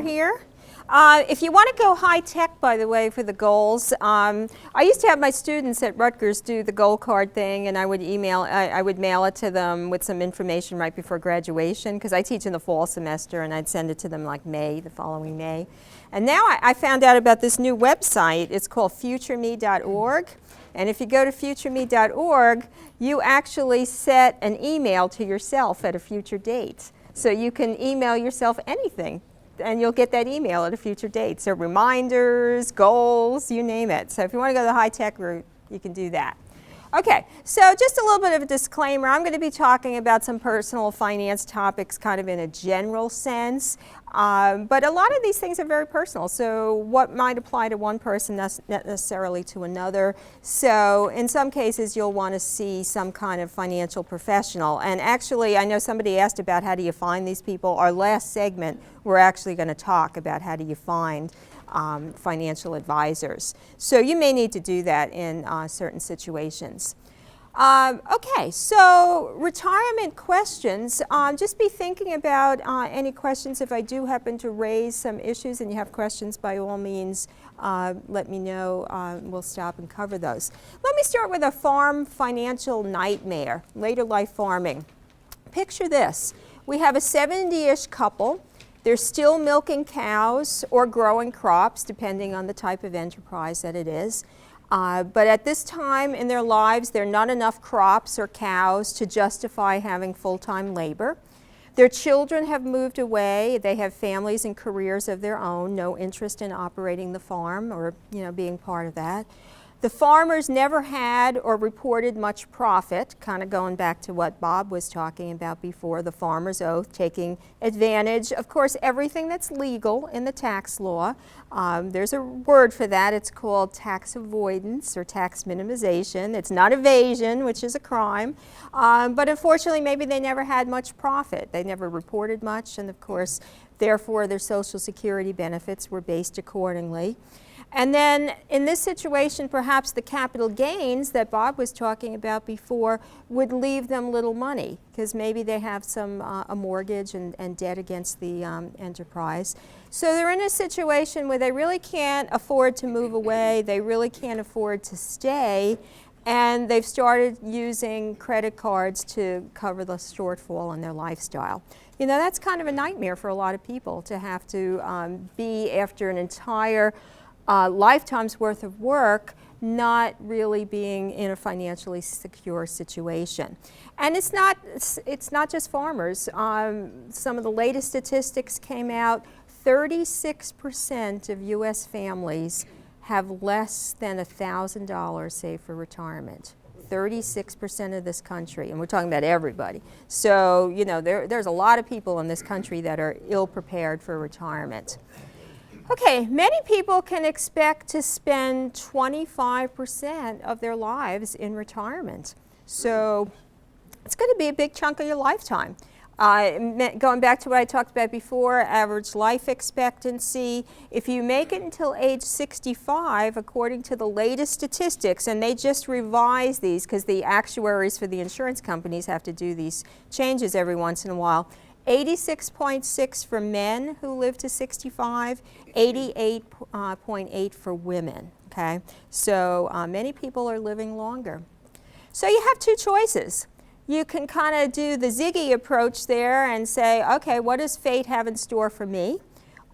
here. If you want to go high tech, by the way, for the goals, I used to have my students at Rutgers do the goal card thing, and I would mail it to them with some information right before graduation, because I teach in the fall semester, and I'd send it to them like the following May. And now I found out about this new website. It's called futureme.org. And if you go to futureme.org, you actually set an email to yourself at a future date. So you can email yourself anything, and you'll get that email at a future date. So reminders, goals, you name it. So if you want to go the high-tech route, you can do that. Okay, so just a little bit of a disclaimer. I'm going to be talking about some personal finance topics kind of in a general sense. But a lot of these things are very personal. So what might apply to one person, not necessarily to another. So in some cases, you'll want to see some kind of financial professional. And actually, I know somebody asked about how do you find these people. Our last segment, we're actually going to talk about how do you find financial advisors. So you may need to do that in certain situations. Okay, so retirement questions. Just be thinking about any questions. If I do happen to raise some issues and you have questions, by all means, let me know. We'll stop and cover those. Let me start with a farm financial nightmare, later life farming. Picture this. We have a 70-ish couple. They're still milking cows or growing crops, depending on the type of enterprise that it is. But at this time in their lives, there are not enough crops or cows to justify having full-time labor. Their children have moved away. They have families and careers of their own, no interest in operating the farm or being part of that. The farmers never had or reported much profit, kind of going back to what Bob was talking about before, the farmer's oath, taking advantage. Of course, everything that's legal in the tax law, there's a word for that. It's called tax avoidance or tax minimization. It's not evasion, which is a crime. But unfortunately, maybe they never had much profit. They never reported much, and of course, therefore, their Social Security benefits were based accordingly. And then in this situation, perhaps the capital gains that Bob was talking about before would leave them little money, because maybe they have a mortgage and debt against the enterprise. So they're in a situation where they really can't afford to move away, they really can't afford to stay, and they've started using credit cards to cover the shortfall in their lifestyle. That's kind of a nightmare for a lot of people, to have to be, after an entire lifetime's worth of work, not really being in a financially secure situation. And it's not just farmers. Some of the latest statistics came out. 36% of U.S. families have less than $1,000 saved for retirement. 36% of this country, and we're talking about everybody. So, there's a lot of people in this country that are ill prepared for retirement. Okay, many people can expect to spend 25% of their lives in retirement. So it's going to be a big chunk of your lifetime. Going back to what I talked about before, average life expectancy, if you make it until age 65, according to the latest statistics, and they just revise these because the actuaries for the insurance companies have to do these changes every once in a while, 86.6 for men who live to 65, 88.8 for women, okay? So many people are living longer. So you have two choices. You can kind of do the Ziggy approach there and say, okay, what does fate have in store for me?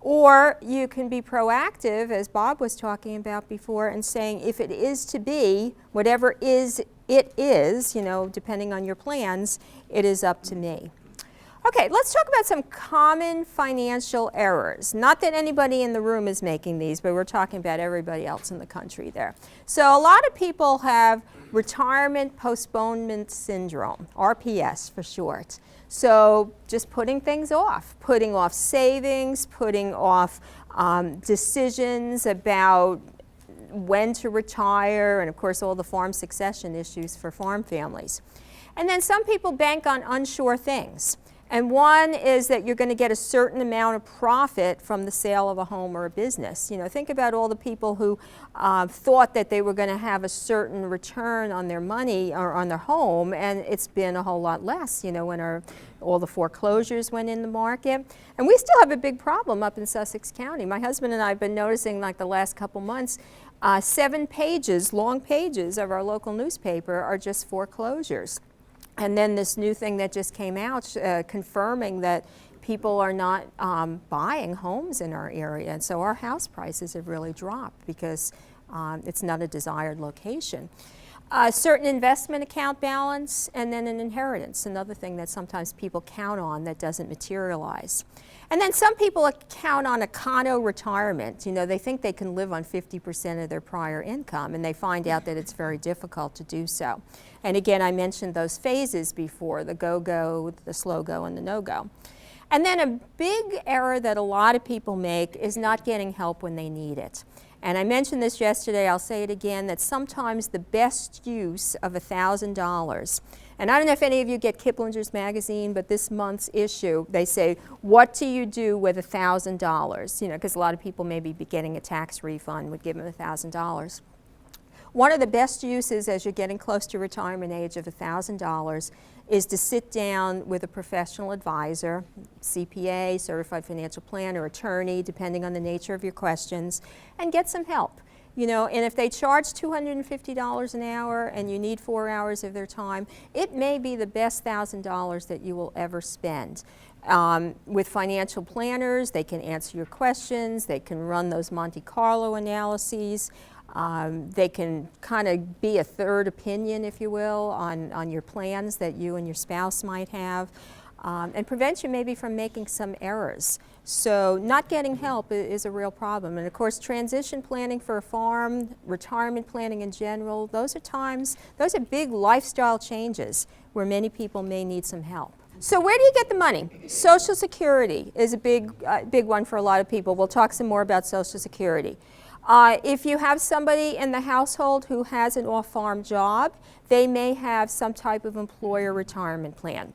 Or you can be proactive, as Bob was talking about before, and saying, if it is to be, whatever it is, depending on your plans, it is up to me. Okay, let's talk about some common financial errors. Not that anybody in the room is making these, but we're talking about everybody else in the country there. So a lot of people have retirement postponement syndrome, RPS for short. So just putting things off, putting off savings, putting off decisions about when to retire, and of course all the farm succession issues for farm families. And then some people bank on unsure things. And one is that you're going to get a certain amount of profit from the sale of a home or a business. You know, think about all the people who thought that they were going to have a certain return on their money or on their home, and it's been a whole lot less, you know, when all the foreclosures went in the market. And we still have a big problem up in Sussex County. My husband and I have been noticing, like the last couple months, 7 pages, long pages of our local newspaper are just foreclosures. And then this new thing that just came out confirming that people are not buying homes in our area. And so our house prices have really dropped because it's not a desired location. A certain investment account balance, and then an inheritance, another thing that sometimes people count on that doesn't materialize. And then some people count on econo retirement. You know, they think they can live on 50% of their prior income, and they find out that it's very difficult to do so. And again, I mentioned those phases before, the go-go, the slow-go, and the no-go. And then a big error that a lot of people make is not getting help when they need it. And I mentioned this yesterday, I'll say it again, that sometimes the best use of $1,000, and I don't know if any of you get Kiplinger's magazine, but this month's issue, they say, what do you do with $1,000? You know, because a lot of people maybe be getting a tax refund would give them $1,000. One of the best uses as you're getting close to retirement age of $1,000 is to sit down with a professional advisor, CPA, certified financial planner, attorney, depending on the nature of your questions, and get some help. You know, and if they charge $250 an hour and you need 4 hours of their time, it may be the best $1,000 that you will ever spend. With financial planners, they can answer your questions, they can run those Monte Carlo analyses. They can kind of be a third opinion, if you will, on your plans that you and your spouse might have, and prevent you maybe from making some errors. So not getting help is a real problem. And of course, transition planning for a farm, retirement planning in general, those are big lifestyle changes where many people may need some help. So where do you get the money? Social Security is a big one for a lot of people. We'll talk some more about Social Security. If you have somebody in the household who has an off-farm job, they may have some type of employer retirement plan.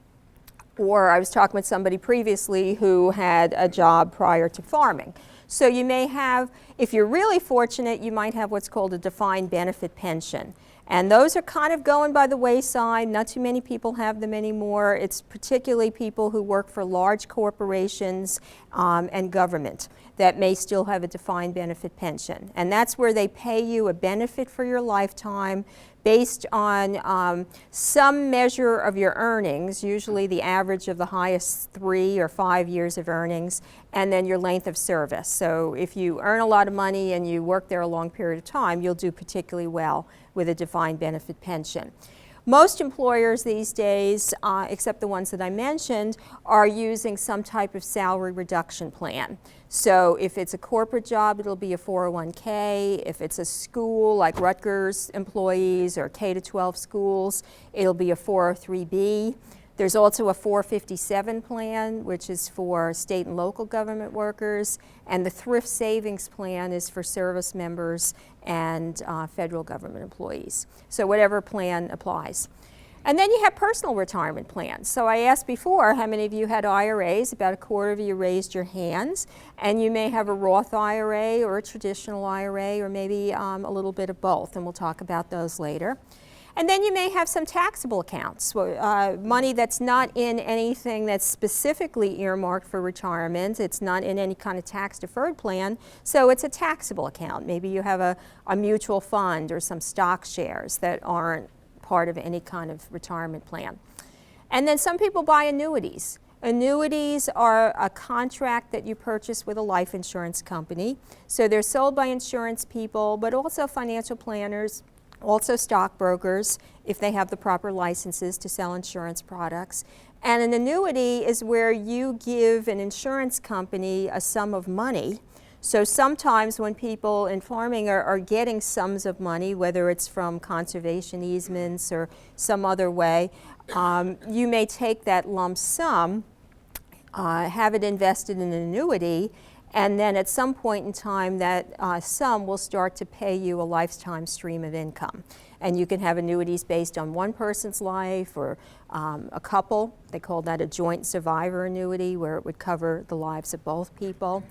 Or I was talking with somebody previously who had a job prior to farming. So you may have, if you're really fortunate, you might have what's called a defined benefit pension. And those are kind of going by the wayside. Not too many people have them anymore. It's particularly people who work for large corporations and government that may still have a defined benefit pension. And that's where they pay you a benefit for your lifetime based on some measure of your earnings, usually the average of the highest 3 or 5 years of earnings, and then your length of service. So if you earn a lot of money and you work there a long period of time, you'll do particularly well with a defined benefit pension. Most employers these days, except the ones that I mentioned, are using some type of salary reduction plan. So if it's a corporate job, it'll be a 401k. If it's a school like Rutgers employees or K-12 schools, it'll be a 403b. There's also a 457 plan, which is for state and local government workers, and the thrift savings plan is for service members and federal government employees. So whatever plan applies. And then you have personal retirement plans. So I asked before how many of you had IRAs. About a quarter of you raised your hands. And you may have a Roth IRA or a traditional IRA or maybe a little bit of both, and we'll talk about those later. And then you may have some taxable accounts, money that's not in anything that's specifically earmarked for retirement. It's not in any kind of tax-deferred plan, so it's a taxable account. Maybe you have a mutual fund or some stock shares that aren't part of any kind of retirement plan. And then some people buy annuities. Annuities are a contract that you purchase with a life insurance company. So they're sold by insurance people, but also financial planners, also stockbrokers, if they have the proper licenses to sell insurance products. And an annuity is where you give an insurance company a sum of money. So sometimes when people in farming are getting sums of money, whether it's from conservation easements or some other way, you may take that lump sum, have it invested in an annuity, And then at some point in time, that sum will start to pay you a lifetime stream of income. And you can have annuities based on one person's life or a couple. They call that a joint survivor annuity, where it would cover the lives of both people.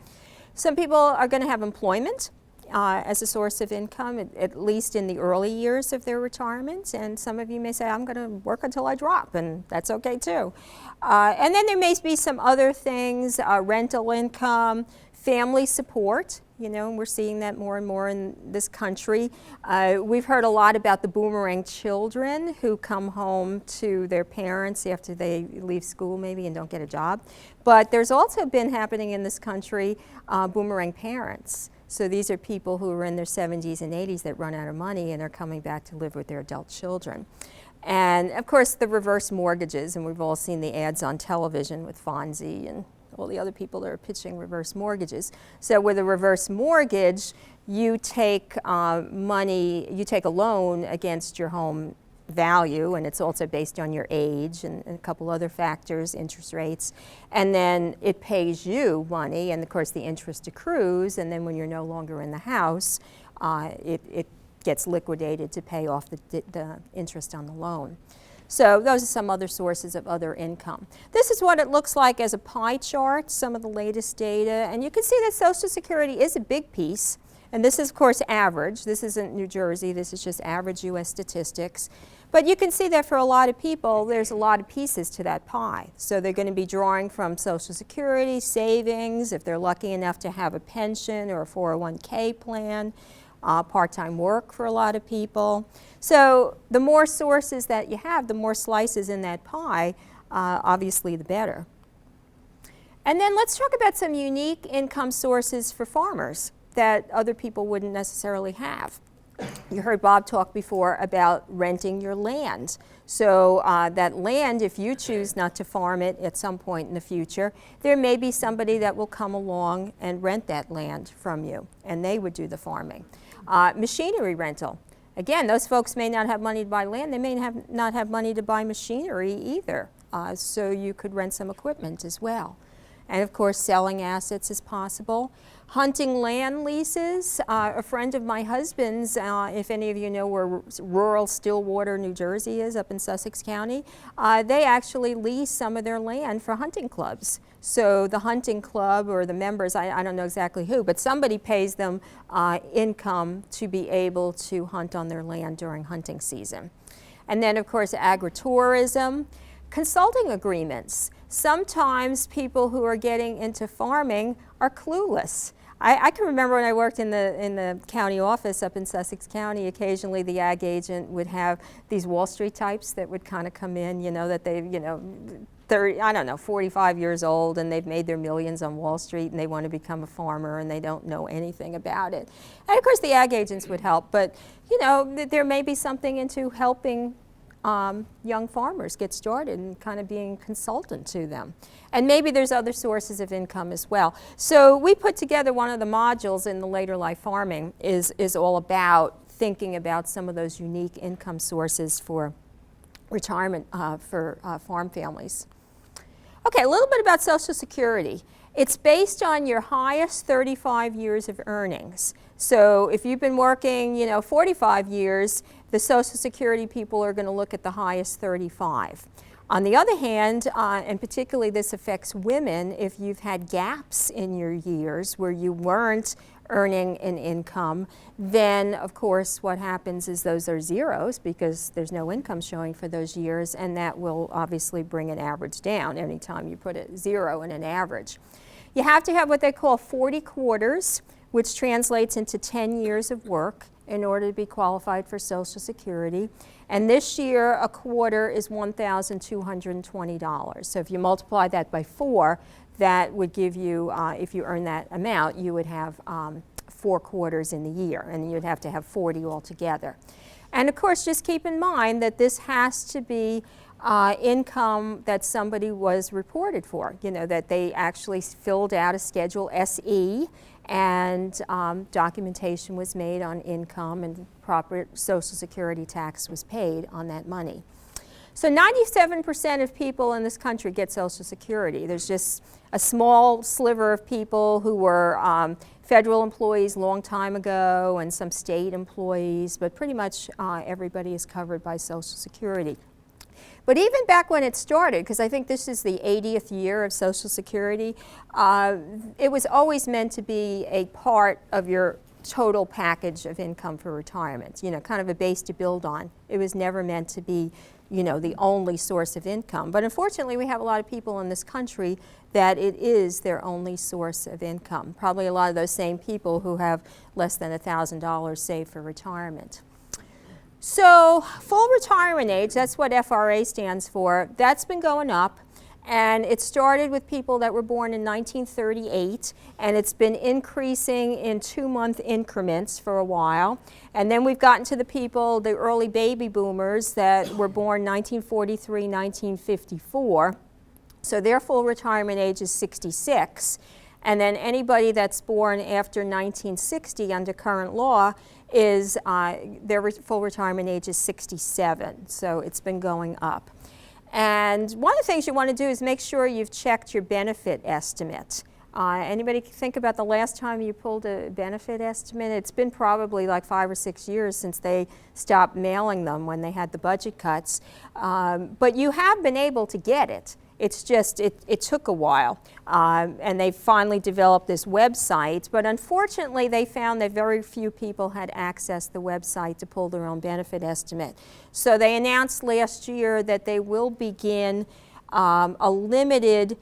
Some people are going to have employment as a source of income, at least in the early years of their retirement. And some of you may say, I'm going to work until I drop, and that's okay too. And then there may be some other things, rental income, family support. You know, we're seeing that more and more in this country. We've heard a lot about the boomerang children who come home to their parents after they leave school maybe and don't get a job. But there's also been happening in this country boomerang parents. So these are people who are in their 70s and 80s that run out of money and are coming back to live with their adult children. And of course the reverse mortgages, and we've all seen the ads on television with Fonzie and all the other people that are pitching reverse mortgages. So with a reverse mortgage, you take you take a loan against your home value, and it's also based on your age and a couple other factors, interest rates, and then it pays you money, and of course the interest accrues, and then when you're no longer in the house, it gets liquidated to pay off the interest on the loan. So those are some other sources of other income. This is what it looks like as a pie chart, some of the latest data, and you can see that Social Security is a big piece, and this is of course average. This isn't New Jersey, this is just average US statistics. But you can see that for a lot of people, there's a lot of pieces to that pie. So they're going to be drawing from Social Security, savings, if they're lucky enough to have a pension or a 401k plan, part-time work for a lot of people. So the more sources that you have, the more slices in that pie, obviously the better. And then let's talk about some unique income sources for farmers that other people wouldn't necessarily have. You heard Bob talk before about renting your land. So that land, if you choose not to farm it at some point in the future, there may be somebody that will come along and rent that land from you, and they would do the farming. Machinery rental. Again, those folks may not have money to buy land. They may not have money to buy machinery either. So you could rent some equipment as well. And of course, selling assets is possible. Hunting land leases. A friend of my husband's, if any of you know where rural Stillwater, New Jersey is, up in Sussex County, they actually lease some of their land for hunting clubs. So the hunting club or the members, I don't know exactly who, but somebody pays them income to be able to hunt on their land during hunting season. And then of course, agritourism. Consulting agreements. Sometimes people who are getting into farming are clueless. I can remember when I worked in the county office up in Sussex County, occasionally the ag agent would have these Wall Street types that would kind of come in, you know, that they, you know, 30, I don't know, 45 years old, and they've made their millions on Wall Street, and they want to become a farmer, and they don't know anything about it. And of course the ag agents would help, but you know, there may be something into helping young farmers get started and kind of being consultant to them. And maybe there's other sources of income as well. So we put together one of the modules in the Later Life Farming is all about thinking about some of those unique income sources for retirement for farm families. Okay, a little bit about Social Security. It's based on your highest 35 years of earnings. So if you've been working, you know, 45 years, the Social Security people are going to look at the highest 35. On the other hand, and particularly this affects women, if you've had gaps in your years where you weren't earning an income, then of course what happens is those are zeros because there's no income showing for those years, and that will obviously bring an average down anytime you put a zero in an average. You have to have what they call 40 quarters, which translates into 10 years of work in order to be qualified for Social Security. And this year, a quarter is $1,220. So if you multiply that by 4, that would give you, if you earn that amount, you would have 4 quarters in the year, and you'd have to have 40 altogether. And of course, just keep in mind that this has to be income that somebody was reported for, you know, that they actually filled out a Schedule SE, and documentation was made on income, and proper Social Security tax was paid on that money. So 97% of people in this country get Social Security. There's just a small sliver of people who were federal employees a long time ago and some state employees, but pretty much everybody is covered by Social Security. But even back when it started, because I think this is the 80th year of Social Security, it was always meant to be a part of your total package of income for retirement, you know, kind of a base to build on. It was never meant to be, you know, the only source of income. But unfortunately, we have a lot of people in this country that it is their only source of income. Probably a lot of those same people who have less than $1,000 saved for retirement. So full retirement age, that's what FRA stands for, that's been going up. And it started with people that were born in 1938, and it's been increasing in 2-month increments for a while. And then we've gotten to the people, the early baby boomers that were born 1943, 1954. So their full retirement age is 66. And then anybody that's born after 1960 under current law is, their full retirement age is 67. So it's been going up. And one of the things you want to do is make sure you've checked your benefit estimate. Anybody think about the last time you pulled a benefit estimate? It's been probably like 5 or 6 years since they stopped mailing them when they had the budget cuts. But you have been able to get it. It's just, it took a while. And they finally developed this website. But unfortunately, they found that very few people had accessed the website to pull their own benefit estimate. So they announced last year that they will begin a limited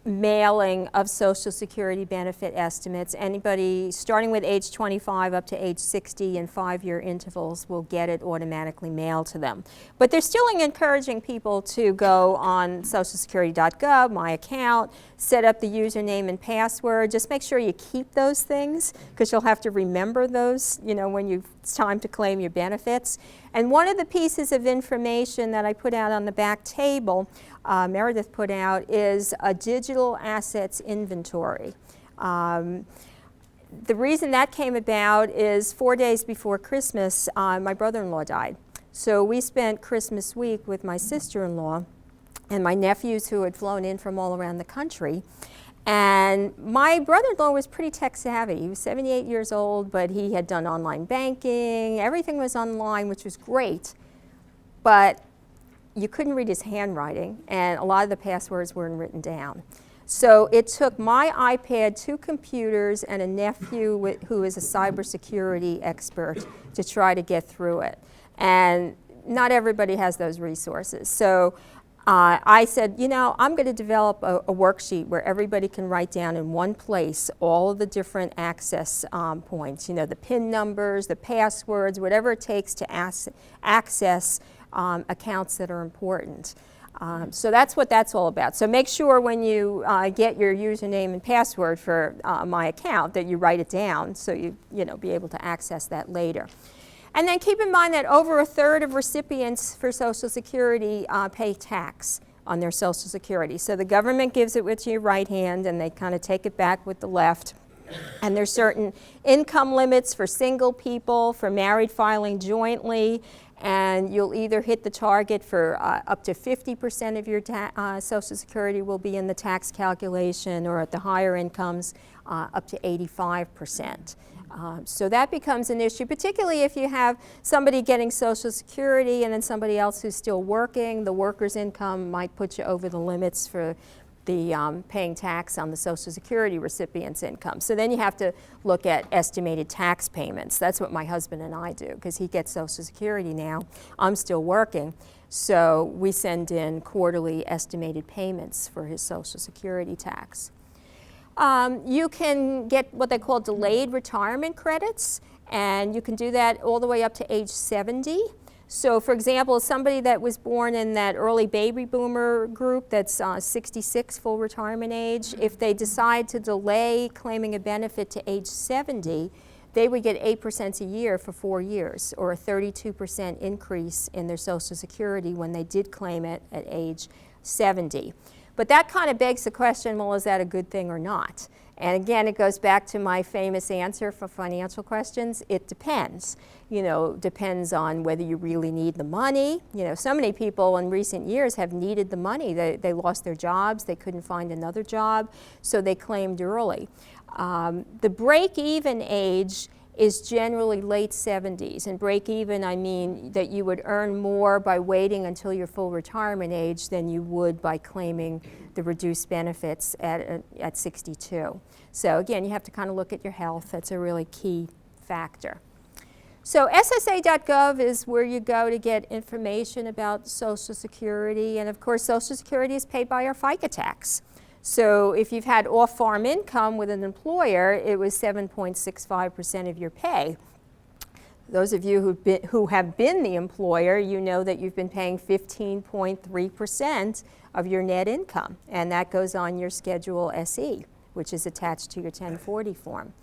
mailing of Social Security benefit estimates. Anybody starting with age 25 up to age 60 in 5-year intervals will get it automatically mailed to them. But they're still encouraging people to go on socialsecurity.gov, my account, set up the username and password. Just make sure you keep those things because you'll have to remember those, you know, when it's time to claim your benefits. And one of the pieces of information that I put out on the back table, Meredith put out, is a digital assets inventory. The reason that came about is 4 days before Christmas, my brother-in-law died. So we spent Christmas week with my sister-in-law and my nephews who had flown in from all around the country. And my brother-in-law was pretty tech savvy. He was 78 years old, but he had done online banking. Everything was online, which was great. But you couldn't read his handwriting, and a lot of the passwords weren't written down. So it took my iPad, 2 computers, and a nephew who is a cybersecurity expert to try to get through it. And not everybody has those resources. So I said, you know, I'm going to develop a worksheet where everybody can write down in one place all of the different access points, you know, the PIN numbers, the passwords, whatever it takes to access accounts that are important. So that's what that's all about. So make sure when you get your username and password for my account that you write it down so you know, be able to access that later. And then keep in mind that over 1/3 of recipients for Social Security pay tax on their Social Security. So the government gives it with your right hand and they kind of take it back with the left. And there's certain income limits for single people, for married filing jointly, and you'll either hit the target for up to 50% of your Social Security will be in the tax calculation, or at the higher incomes, up to 85%. So that becomes an issue, particularly if you have somebody getting Social Security and then somebody else who's still working. The worker's income might put you over the limits for the paying tax on the Social Security recipient's income. So then you have to look at estimated tax payments. That's what my husband and I do, because he gets Social Security now. I'm still working. So we send in quarterly estimated payments for his Social Security tax. You can get what they call delayed retirement credits, and you can do that all the way up to age 70. So for example, somebody that was born in that early baby boomer group that's 66 full retirement age, if they decide to delay claiming a benefit to age 70, they would get 8% a year for 4 years, or a 32% increase in their Social Security when they did claim it at age 70. But that kind of begs the question, well, is that a good thing or not? And again, it goes back to my famous answer for financial questions. It depends. Depends on whether you really need the money. So many people in recent years have needed the money. They lost their jobs. They couldn't find another job, so they claimed early. The break-even age is generally late 70s. And break-even, I mean that you would earn more by waiting until your full retirement age than you would by claiming the reduced benefits at 62. So again, you have to kind of look at your health. That's a really key factor. So SSA.gov is where you go to get information about Social Security. And of course, Social Security is paid by our FICA tax. So if you've had off-farm income with an employer, it was 7.65% of your pay. Those of you who have been the employer, you know that you've been paying 15.3% of your net income, and that goes on your Schedule SE, which is attached to your 1040 form.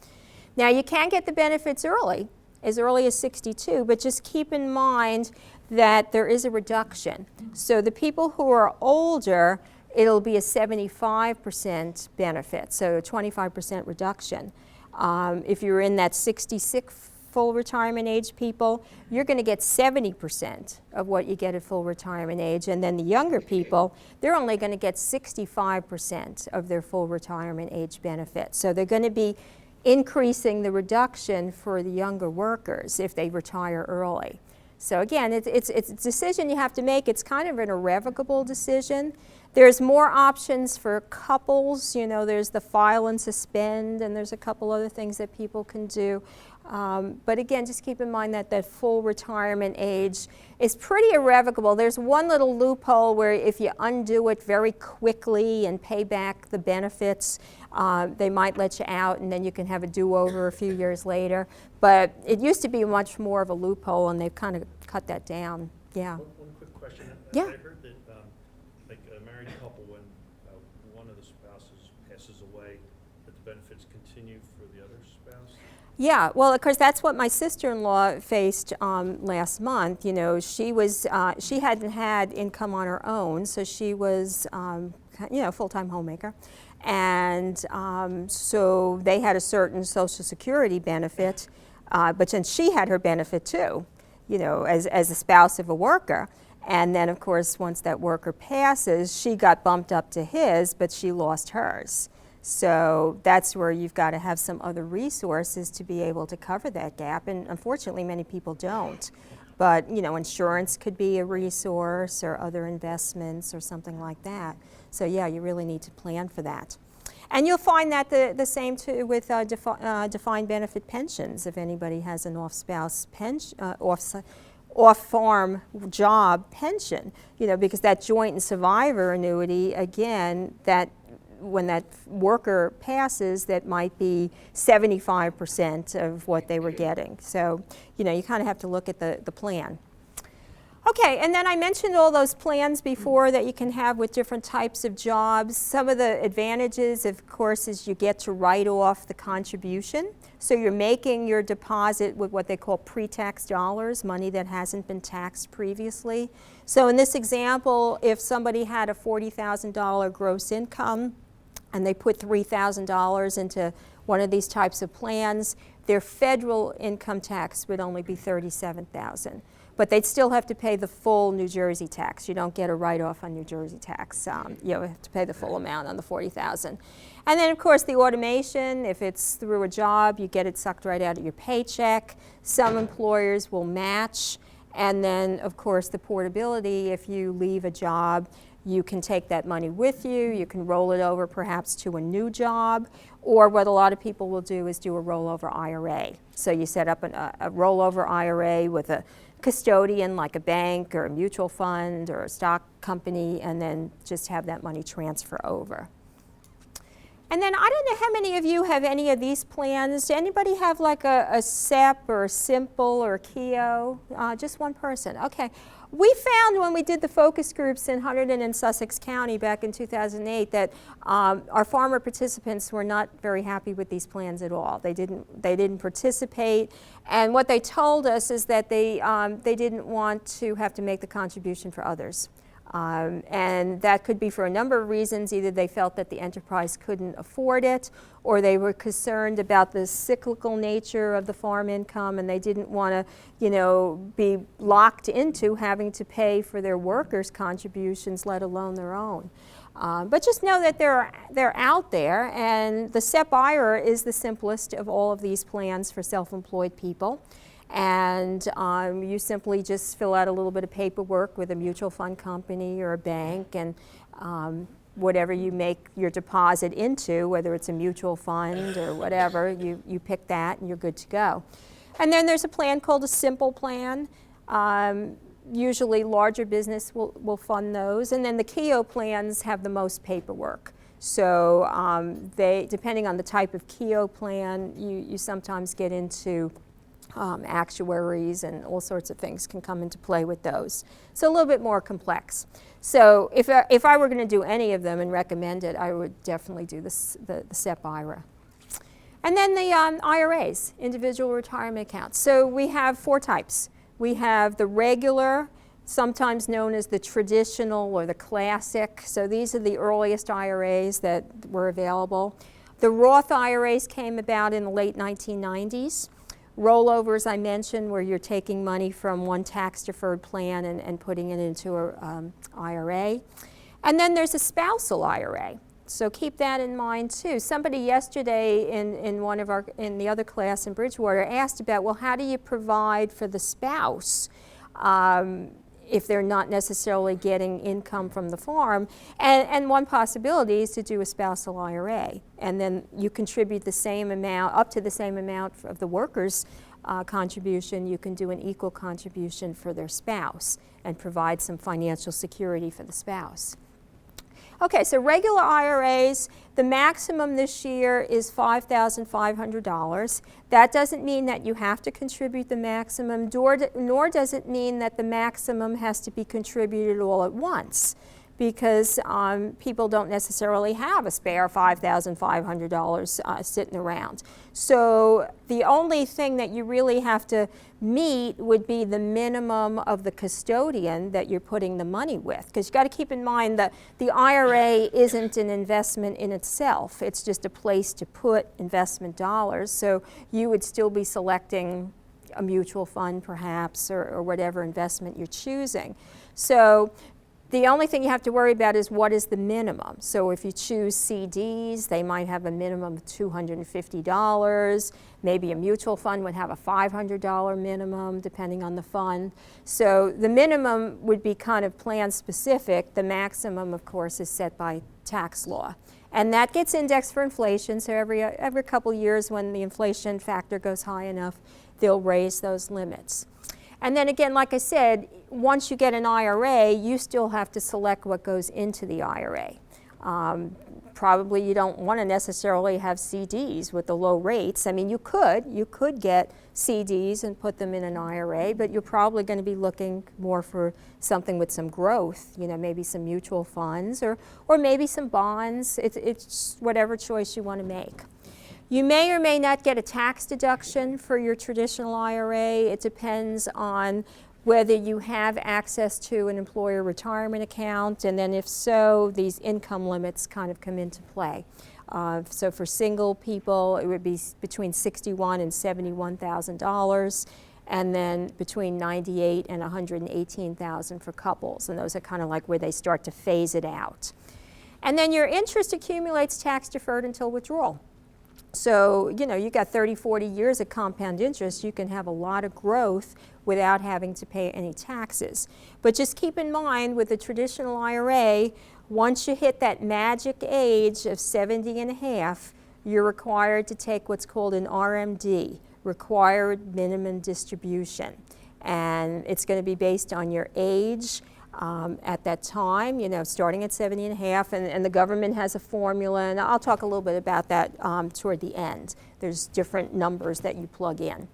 Now, you can get the benefits early as 62, but just keep in mind that there is a reduction. So the people who are older, it'll be a 75% benefit, so a 25% reduction. If you're in that 66 full retirement age people, you're going to get 70% of what you get at full retirement age. And then the younger people, they're only going to get 65% of their full retirement age benefit. So they're going to be increasing the reduction for the younger workers if they retire early. So again, it's a decision you have to make. It's kind of an irrevocable decision. There's more options for couples. There's the file and suspend, and there's a couple other things that people can do. But again, just keep in mind that full retirement age is pretty irrevocable. There's one little loophole where if you undo it very quickly and pay back the benefits, they might let you out, and then you can have a do-over a few years later. But it used to be much more of a loophole, and they've kind of cut that down. Yeah. One quick question. Yeah. I heard that like a married couple, when one of the spouses passes away, that the benefits continue for the other spouse? Yeah, well, of course, that's what my sister-in-law faced last month. She hadn't had income on her own, so she was, full-time homemaker. And so they had a certain Social Security benefit, but then she had her benefit too, as a spouse of a worker. And then, of course, once that worker passes, she got bumped up to his, but she lost hers. So that's where you've got to have some other resources to be able to cover that gap. And unfortunately, many people don't. But, insurance could be a resource, or other investments or something like that. So yeah, you really need to plan for that. And you'll find that the same too with defined benefit pensions. If anybody has an off-spouse pension, off-farm job pension, because that joint and survivor annuity, again, that when that worker passes, that might be 75% of what they were getting. So, you kind of have to look at the plan. Okay, and then I mentioned all those plans before that you can have with different types of jobs. Some of the advantages, of course, is you get to write off the contribution. So you're making your deposit with what they call pre-tax dollars, money that hasn't been taxed previously. So in this example, if somebody had a $40,000 gross income and they put $3,000 into one of these types of plans, their federal income tax would only be $37,000. But they'd still have to pay the full New Jersey tax. You don't get a write-off on New Jersey tax. You have to pay the full amount on the $40,000. And then, of course, the automation. If it's through a job, you get it sucked right out of your paycheck. Some employers will match. And then, of course, the portability. If you leave a job, you can take that money with you. You can roll it over perhaps to a new job. Or what a lot of people will do is do a rollover IRA. So you set up a rollover IRA with a custodian like a bank or a mutual fund or a stock company, and then just have that money transfer over. And then I don't know how many of you have any of these plans. Does anybody have like a SEP or a Simple or a KEO? Just one person. Okay. We found when we did the focus groups in Hunterdon and Sussex County back in 2008 that our farmer participants were not very happy with these plans at all. They didn't participate, and what they told us is that they didn't want to have to make the contribution for others. And that could be for a number of reasons. Either they felt that the enterprise couldn't afford it, or they were concerned about the cyclical nature of the farm income, and they didn't want to, be locked into having to pay for their workers' contributions, let alone their own. But just know that they're out there, and the SEP IRA is the simplest of all of these plans for self-employed people. And you simply just fill out a little bit of paperwork with a mutual fund company or a bank, and whatever you make your deposit into, whether it's a mutual fund or whatever, you pick that and you're good to go. And then there's a plan called a simple plan. Usually larger business will fund those. And then the KEO plans have the most paperwork. So depending on the type of KEO plan, you sometimes get into actuaries and all sorts of things can come into play with those. So a little bit more complex. So if I were going to do any of them and recommend it, I would definitely do the SEP IRA. And then the IRAs, individual retirement accounts. So we have 4 types. We have the regular, sometimes known as the traditional or the classic. So these are the earliest IRAs that were available. The Roth IRAs came about in the late 1990s. Rollovers, I mentioned, where you're taking money from one tax-deferred plan and putting it into an IRA. And then there's a spousal IRA. So keep that in mind too. Somebody yesterday in the other class in Bridgewater asked about, well, how do you provide for the spouse if they're not necessarily getting income from the farm? And one possibility is to do a spousal IRA, and then you contribute the same amount, up to the same amount of the worker's contribution. You can do an equal contribution for their spouse and provide some financial security for the spouse. Okay, so regular IRAs, the maximum this year is $5,500. That doesn't mean that you have to contribute the maximum, nor does it mean that the maximum has to be contributed all at once, because people don't necessarily have a spare $5,500 sitting around. So the only thing that you really have to meet would be the minimum of the custodian that you're putting the money with, because you've got to keep in mind that the IRA isn't an investment in itself. It's just a place to put investment dollars. So you would still be selecting a mutual fund perhaps, or whatever investment you're choosing. So the only thing you have to worry about is what is the minimum. So if you choose CDs, they might have a minimum of $250. Maybe a mutual fund would have a $500 minimum, depending on the fund. So the minimum would be kind of plan specific. The maximum, of course, is set by tax law. And that gets indexed for inflation. So every couple years when the inflation factor goes high enough, they'll raise those limits. And then again, like I said, once you get an IRA, you still have to select what goes into the IRA. Probably you don't want to necessarily have CDs with the low rates. I mean, you could get CDs and put them in an IRA, but you're probably going to be looking more for something with some growth, maybe some mutual funds or maybe some bonds. It's whatever choice you want to make. You may or may not get a tax deduction for your traditional IRA. It depends on whether you have access to an employer retirement account, and then if so, these income limits kind of come into play. So for single people, it would be between $61,000 and $71,000, and then between $98,000 and $118,000 for couples, and those are kind of like where they start to phase it out. And then your interest accumulates tax deferred until withdrawal. So, you got 30, 40 years of compound interest. You can have a lot of growth without having to pay any taxes. But just keep in mind with the traditional IRA, once you hit that magic age of 70 and a half, you're required to take what's called an RMD, required minimum distribution. And it's going to be based on your age at that time, starting at 70 and a half, and the government has a formula, and I'll talk a little bit about that toward the end. There's different numbers that you plug in.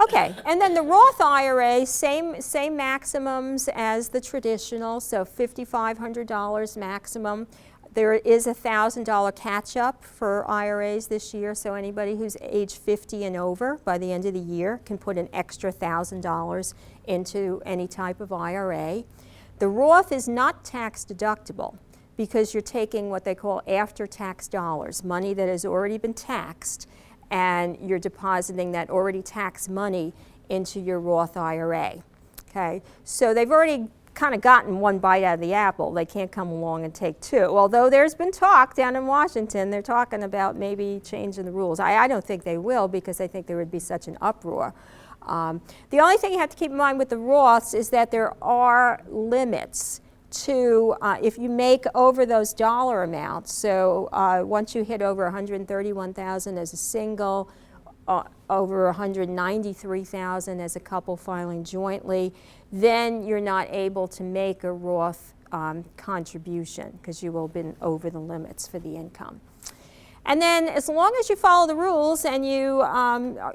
Okay, and then the Roth IRA, same maximums as the traditional, so $5,500 maximum. There is a $1,000 catch-up for IRAs this year, so anybody who's age 50 and over by the end of the year can put an extra $1,000 into any type of IRA. The Roth is not tax deductible because you're taking what they call after-tax dollars, money that has already been taxed, and you're depositing that already taxed money into your Roth IRA. Okay, so they've already kind of gotten one bite out of the apple. They can't come along and take two. Although there's been talk down in Washington, they're talking about maybe changing the rules. I don't think they will because I think there would be such an uproar. The only thing you have to keep in mind with the Roths is that there are limits to if you make over those dollar amounts. So once you hit over $131,000 as a single, over $193,000 as a couple filing jointly, then you're not able to make a Roth contribution because you will have been over the limits for the income. And then as long as you follow the rules and you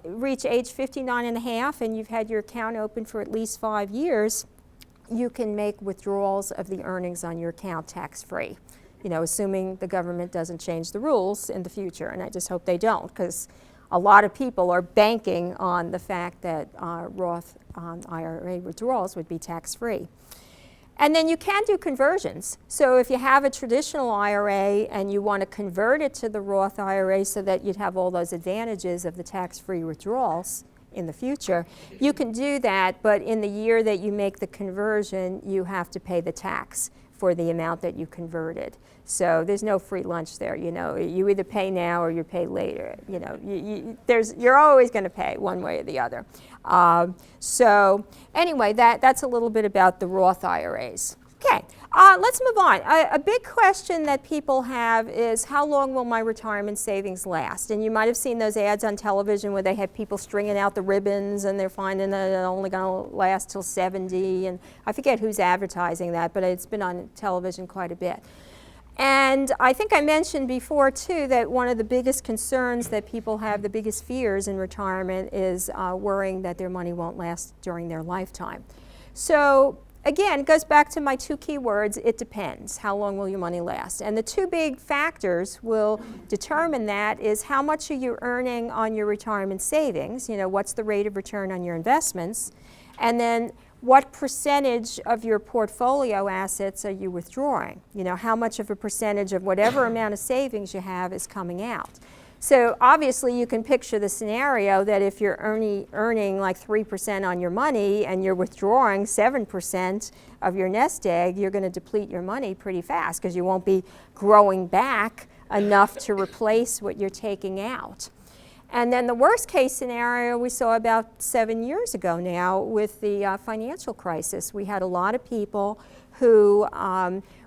reach age 59 and a half and you've had your account open for at least 5 years, you can make withdrawals of the earnings on your account tax-free, you know, assuming the government doesn't change the rules in the future. And I just hope they don't, because a lot of people are banking on the fact that Roth IRA withdrawals would be tax-free. And then you can do conversions. So if you have a traditional IRA and you want to convert it to the Roth IRA so that you'd have all those advantages of the tax-free withdrawals in the future, you can do that, but in the year that you make the conversion, you have to pay the tax for the amount that you converted. So there's no free lunch there, you know. You either pay now or you pay later. You know, you're always going to pay one way or the other. So anyway, that's a little bit about the Roth IRAs. Okay, let's move on. A big question that people have is, how long will my retirement savings last? And you might have seen those ads on television where they have people stringing out the ribbons and they're finding that it's only going to last till 70. And I forget who's advertising that, but it's been on television quite a bit. And I think I mentioned before, too, that one of the biggest concerns that people have, the biggest fears in retirement, is worrying that their money won't last during their lifetime. So again, it goes back to my two key words, it depends. How long will your money last? And the two big factors will determine that is how much are you earning on your retirement savings, you know, what's the rate of return on your investments, and then what percentage of your portfolio assets are you withdrawing? You know, how much of a percentage of whatever amount of savings you have is coming out? So obviously you can picture the scenario that if you're earning like 3% on your money and you're withdrawing 7% of your nest egg, you're going to deplete your money pretty fast because you won't be growing back enough to replace what you're taking out. And then the worst case scenario we saw about 7 years ago now with the financial crisis. We had a lot of people who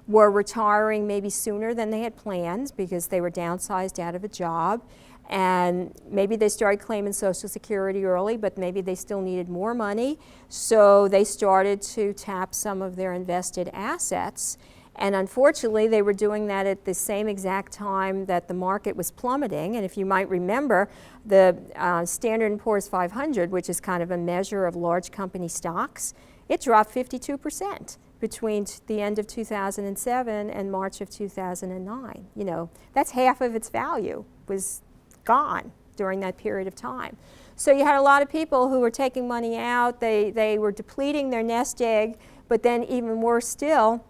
were retiring maybe sooner than they had planned because they were downsized out of a job, and maybe they started claiming Social Security early, but maybe they still needed more money, so they started to tap some of their invested assets. And unfortunately, they were doing that at the same exact time that the market was plummeting. And if you might remember, the Standard & Poor's 500, which is kind of a measure of large company stocks, it dropped 52% between the end of 2007 and March of 2009. You know, that's half of its value was gone during that period of time. So you had a lot of people who were taking money out, they were depleting their nest egg, but then even worse still,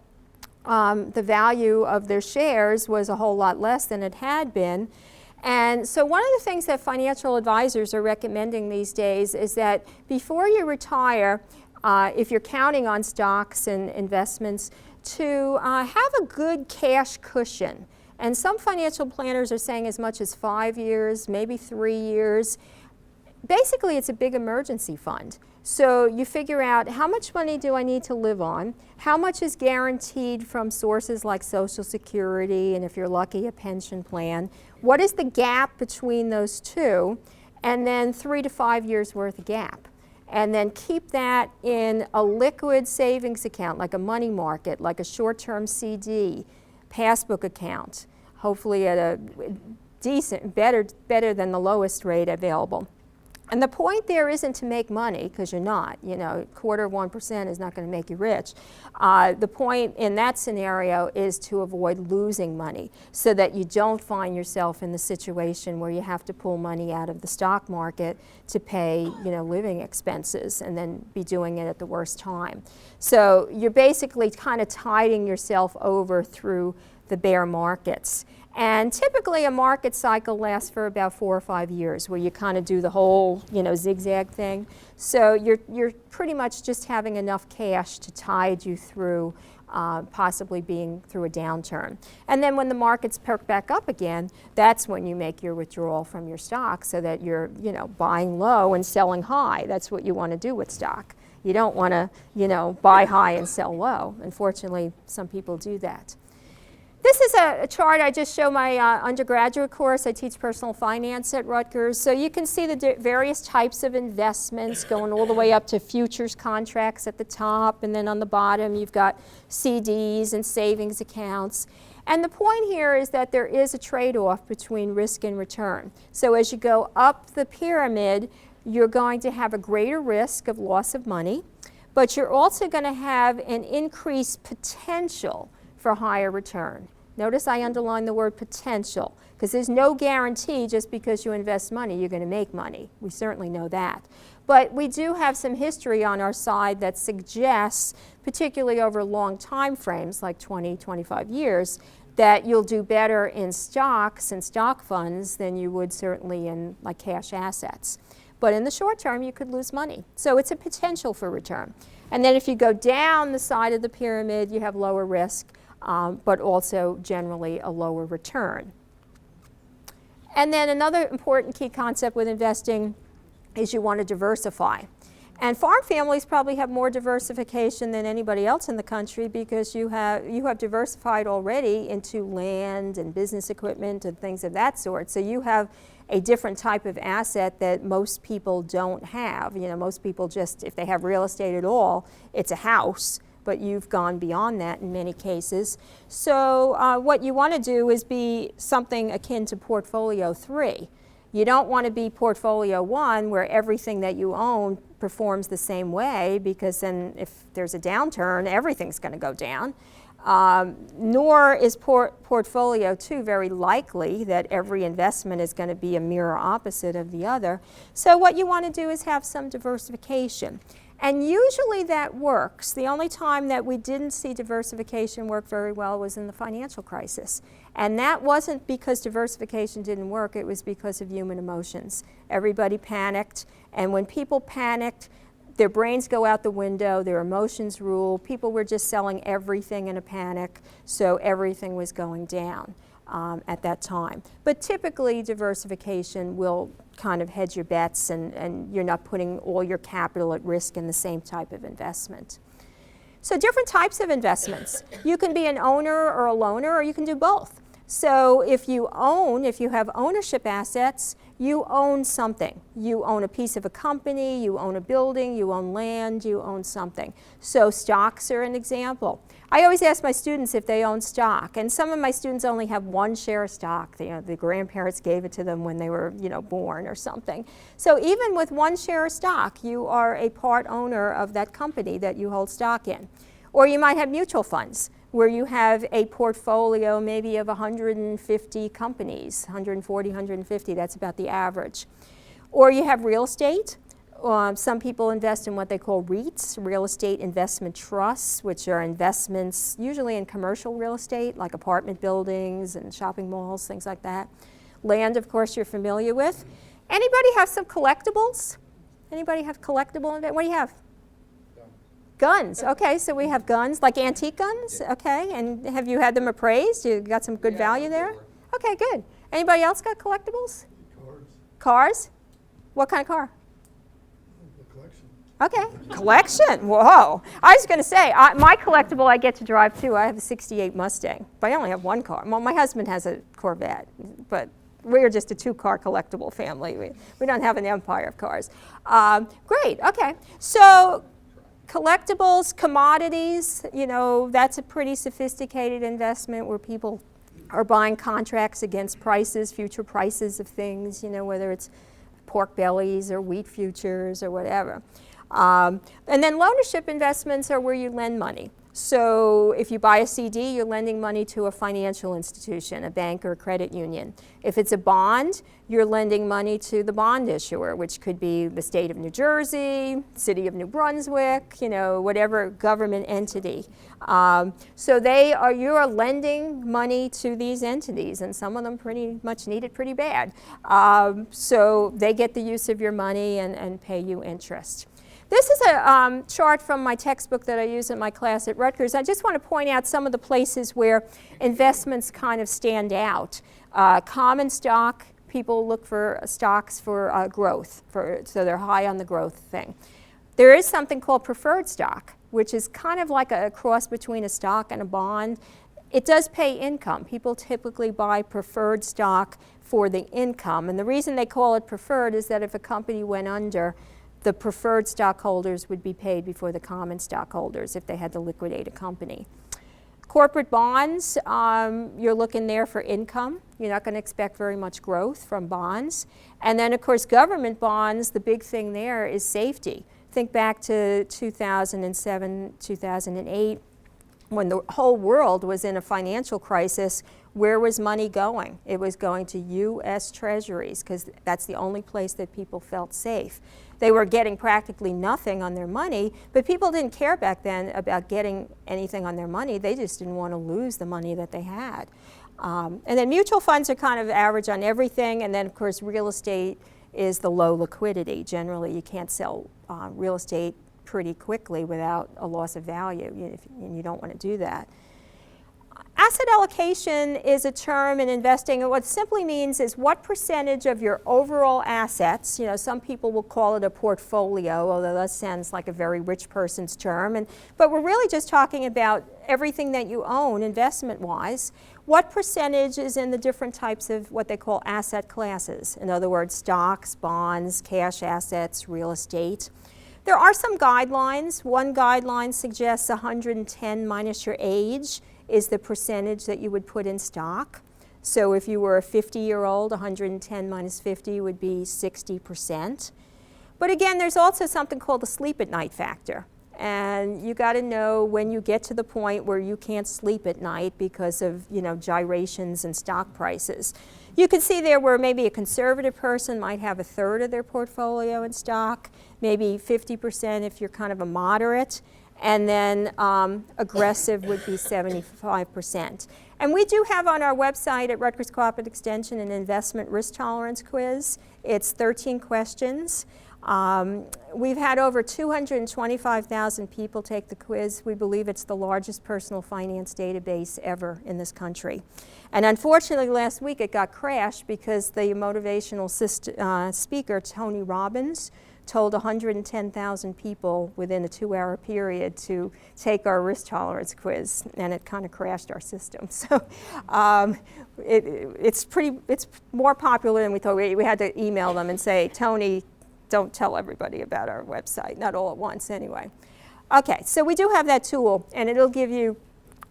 the value of their shares was a whole lot less than it had been. And so one of the things that financial advisors are recommending these days is that before you retire, if you're counting on stocks and investments, to have a good cash cushion. And some financial planners are saying as much as 5 years, maybe 3 years. Basically, it's a big emergency fund. So you figure out, how much money do I need to live on? How much is guaranteed from sources like Social Security, and if you're lucky, a pension plan? What is the gap between those two? And then 3 to 5 years worth of gap. And then keep that in a liquid savings account, like a money market, like a short-term CD, passbook account, hopefully at a decent, better than the lowest rate available. And the point there isn't to make money, because you're not. You know, quarter of 1% is not going to make you rich. The point in that scenario is to avoid losing money, so that you don't find yourself in the situation where you have to pull money out of the stock market to pay, you know, living expenses, and then be doing it at the worst time. So you're basically kind of tiding yourself over through the bear markets. And typically a market cycle lasts for about 4 or 5 years, where you kind of do the whole, you know, zigzag thing. So you're pretty much just having enough cash to tide you through possibly being through a downturn. And then when the markets perk back up again, that's when you make your withdrawal from your stock, so that you're, you know, buying low and selling high. That's what you want to do with stock. You don't want to, you know, buy high and sell low. Unfortunately, some people do that. This is a chart I just show my undergraduate course. I teach personal finance at Rutgers. So you can see the various types of investments going all the way up to futures contracts at the top, and then on the bottom you've got CDs and savings accounts. And the point here is that there is a trade-off between risk and return. So as you go up the pyramid, you're going to have a greater risk of loss of money, but you're also going to have an increased potential for higher return. Notice I underline the word potential, because there's no guarantee just because you invest money you're going to make money. We certainly know that. But we do have some history on our side that suggests, particularly over long time frames like 20, 25 years, that you'll do better in stocks and stock funds than you would certainly in like cash assets. But in the short term, you could lose money. So it's a potential for return. And then if you go down the side of the pyramid, you have lower risk, but also generally a lower return. And then another important key concept with investing is you want to diversify. And farm families probably have more diversification than anybody else in the country, because you have diversified already into land and business equipment and things of that sort. So you have a different type of asset that most people don't have. You know, most people just, if they have real estate at all, it's a house, but you've gone beyond that in many cases. So what you want to do is be something akin to portfolio 3. You don't want to be portfolio 1, where everything that you own performs the same way, because then if there's a downturn, everything's going to go down. Nor is portfolio 2 very likely that every investment is going to be a mirror opposite of the other. So what you want to do is have some diversification. And usually that works. The only time that we didn't see diversification work very well was in the financial crisis. And that wasn't because diversification didn't work, it was because of human emotions. Everybody panicked, and when people panicked, their brains go out the window, their emotions rule. People were just selling everything in a panic, so everything was going down at that time. But typically diversification will kind of hedge your bets, and you're not putting all your capital at risk in the same type of investment. So different types of investments. You can be an owner or a loaner, or you can do both. So if you have ownership assets, you own something. You own a piece of a company, you own a building, you own land, you own something. So stocks are an example. I always ask my students if they own stock, and some of my students only have 1 share of stock. The grandparents gave it to them when they were, born or something. So even with 1 share of stock, you are a part owner of that company that you hold stock in. Or you might have mutual funds, where you have a portfolio maybe of 150 companies, 140, 150, that's about the average. Or you have real estate. Some people invest in what they call REITs, real estate investment trusts, which are investments usually in commercial real estate, like apartment buildings and shopping malls, things like that. Land, of course, you're familiar with. Anybody have some collectibles? Anybody have collectible? What do you have? Guns. Okay, so we have guns, like antique guns. Okay, and have you had them appraised? You got some good value there? Okay, good. Anybody else got collectibles? Cars. Cars? What kind of car? The collection. Okay, collection. Whoa. I was going to say, my collectible I get to drive too. I have a 68 Mustang, but I only have 1 car. Well, my husband has a Corvette, but we're just a 2-car collectible family. We don't have an empire of cars. Great, okay. So collectibles, commodities, that's a pretty sophisticated investment where people are buying contracts against prices, future prices of things, whether it's pork bellies or wheat futures or whatever. And then loanership investments are where you lend money. So if you buy a CD, you're lending money to a financial institution, a bank or a credit union. If it's a bond, you're lending money to the bond issuer, which could be the state of New Jersey, city of New Brunswick, you know, whatever government entity. So you are lending money to these entities, and some of them pretty much need it pretty bad. So they get the use of your money and pay you interest. This is a chart from my textbook that I use in my class at Rutgers. I just want to point out some of the places where investments kind of stand out. Common stock, people look for stocks for growth, so they're high on the growth thing. There is something called preferred stock, which is kind of like a cross between a stock and a bond. It does pay income. People typically buy preferred stock for the income. And the reason they call it preferred is that if a company went under, the preferred stockholders would be paid before the common stockholders if they had to liquidate a company. Corporate bonds, you're looking there for income. You're not going to expect very much growth from bonds. And then, of course, government bonds, the big thing there is safety. Think back to 2007, 2008, when the whole world was in a financial crisis. Where was money going? It was going to U.S. Treasuries, because that's the only place that people felt safe. They were getting practically nothing on their money, but people didn't care back then about getting anything on their money. They just didn't want to lose the money that they had. And then mutual funds are kind of average on everything, and then, of course, real estate is the low liquidity. Generally, you can't sell real estate pretty quickly without a loss of value, and you don't want to do that. Asset allocation is a term in investing, and what it simply means is what percentage of your overall assets, some people will call it a portfolio, although that sounds like a very rich person's term, but we're really just talking about everything that you own investment-wise. What percentage is in the different types of what they call asset classes? In other words, stocks, bonds, cash assets, real estate. There are some guidelines. One guideline suggests 110 minus your age is the percentage that you would put in stock. So if you were a 50-year-old, 110 minus 50 would be 60%. But again, there's also something called the sleep at night factor. And you got to know when you get to the point where you can't sleep at night because of gyrations in stock prices. You can see there where maybe a conservative person might have a third of their portfolio in stock, maybe 50% if you're kind of a moderate, and then aggressive would be 75%. And we do have on our website at Rutgers Cooperative Extension an investment risk tolerance quiz. It's 13 questions. We've had over 225,000 people take the quiz. We believe it's the largest personal finance database ever in this country. And unfortunately, last week it got crashed because the motivational speaker, Tony Robbins, told 110,000 people within a 2-hour period to take our risk tolerance quiz, and it kind of crashed our system. So it's more popular than we thought. We had to email them and say, Tony, don't tell everybody about our website, not all at once anyway. Okay, so we do have that tool, and it'll give you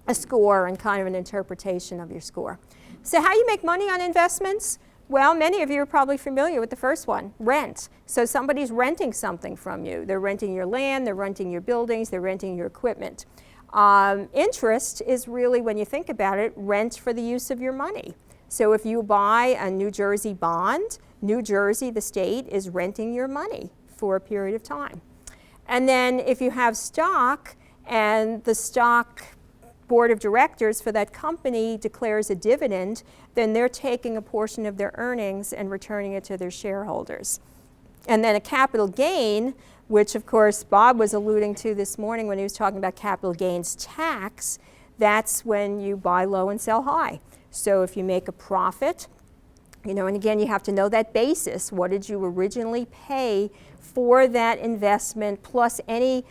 a score and kind of an interpretation of your score. So how you make money on investments? Well, many of you are probably familiar with the first one, rent. So somebody's renting something from you. They're renting your land, they're renting your buildings, they're renting your equipment. Interest is really, when you think about it, rent for the use of your money. So if you buy a New Jersey bond, New Jersey, the state, is renting your money for a period of time. And then if you have stock and the stock board of directors for that company declares a dividend, then they're taking a portion of their earnings and returning it to their shareholders. And then a capital gain, which of course Bob was alluding to this morning when he was talking about capital gains tax, that's when you buy low and sell high. So if you make a profit, and again, you have to know that basis. What did you originally pay for that investment plus any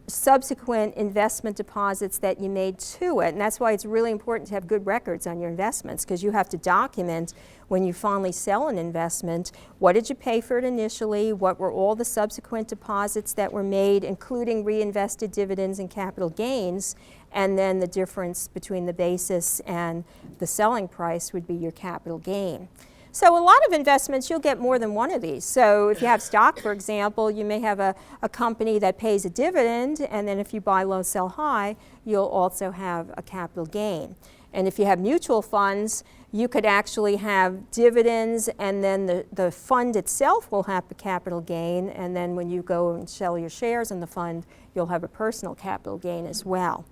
subsequent investment deposits that you made to it? And that's why it's really important to have good records on your investments, because you have to document when you finally sell an investment, what did you pay for it initially, what were all the subsequent deposits that were made, including reinvested dividends and capital gains, and then the difference between the basis and the selling price would be your capital gain. So a lot of investments, you'll get more than one of these. So if you have stock, for example, you may have a company that pays a dividend, and then if you buy low, sell high, you'll also have a capital gain. And if you have mutual funds, you could actually have dividends, and then the fund itself will have a capital gain, and then when you go and sell your shares in the fund, you'll have a personal capital gain as well.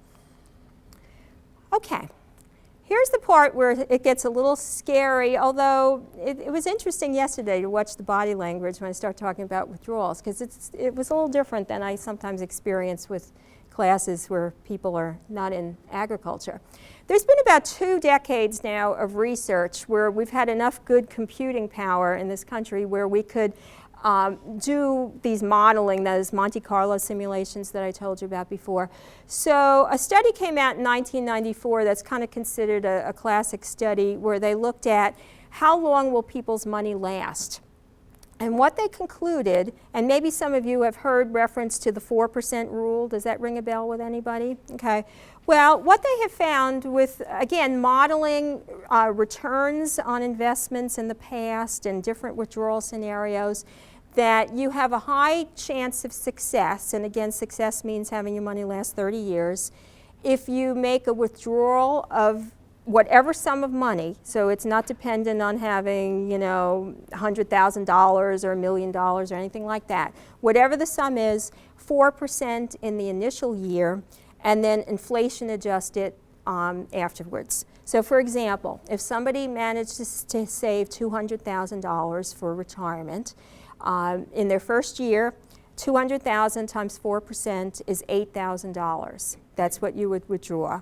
Okay. Here's the part where it gets a little scary, although it was interesting yesterday to watch the body language when I start talking about withdrawals, because it was a little different than I sometimes experience with classes where people are not in agriculture. There's been about 2 decades now of research where we've had enough good computing power in this country where we could do these modeling, those Monte Carlo simulations that I told you about before. So a study came out in 1994 that's kind of considered a classic study where they looked at how long will people's money last. And what they concluded, and maybe some of you have heard reference to the 4% rule. Does that ring a bell with anybody? Okay. Well, what they have found with, again, modeling returns on investments in the past and different withdrawal scenarios, that you have a high chance of success, and again, success means having your money last 30 years, if you make a withdrawal of whatever sum of money, so it's not dependent on having, you know, $100,000 or $1 million or anything like that. Whatever the sum is, 4% in the initial year, and then inflation adjusted afterwards. So for example, if somebody manages to save $200,000 for retirement, in their first year, $200,000 times 4% is $8,000. That's what you would withdraw.